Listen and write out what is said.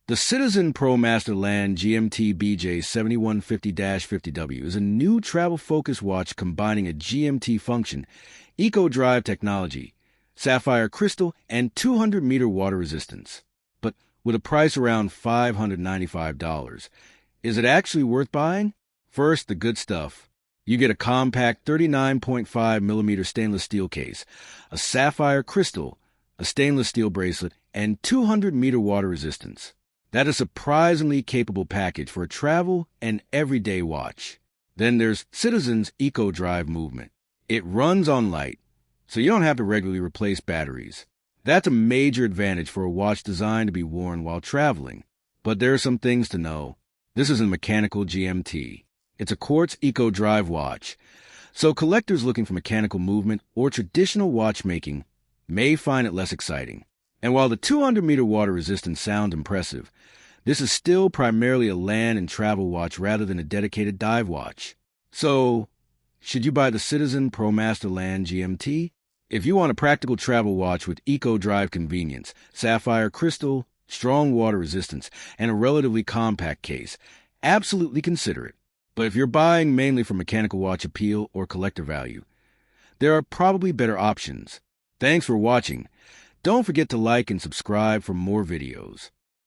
The Citizen Promaster Land GMT BJ7150-50W is a new travel-focused watch combining a GMT function, eco-drive technology, sapphire crystal, and 200-meter water resistance. But with a price around $595, is it actually worth buying? First, the good stuff. You get a compact 39.5mm stainless steel case, a sapphire crystal, a stainless steel bracelet, and 200-meter water resistance. That is a surprisingly capable package for a travel and everyday watch. Then there's Citizen's eco-drive movement. It runs on light, so you don't have to regularly replace batteries. That's a major advantage for a watch designed to be worn while traveling. But there are some things to know. This is a mechanical GMT. It's a quartz eco-drive watch, so collectors looking for mechanical movement or traditional watchmaking may find it less exciting. And while the 200-meter water resistance sounds impressive, this is still primarily a land and travel watch rather than a dedicated dive watch. So, should you buy the Citizen Promaster Land GMT? If you want a practical travel watch with eco-drive convenience, sapphire crystal, strong water resistance, and a relatively compact case, absolutely consider it. But if you're buying mainly for mechanical watch appeal or collector value, there are probably better options. Thanks for watching. Don't forget to like and subscribe for more videos.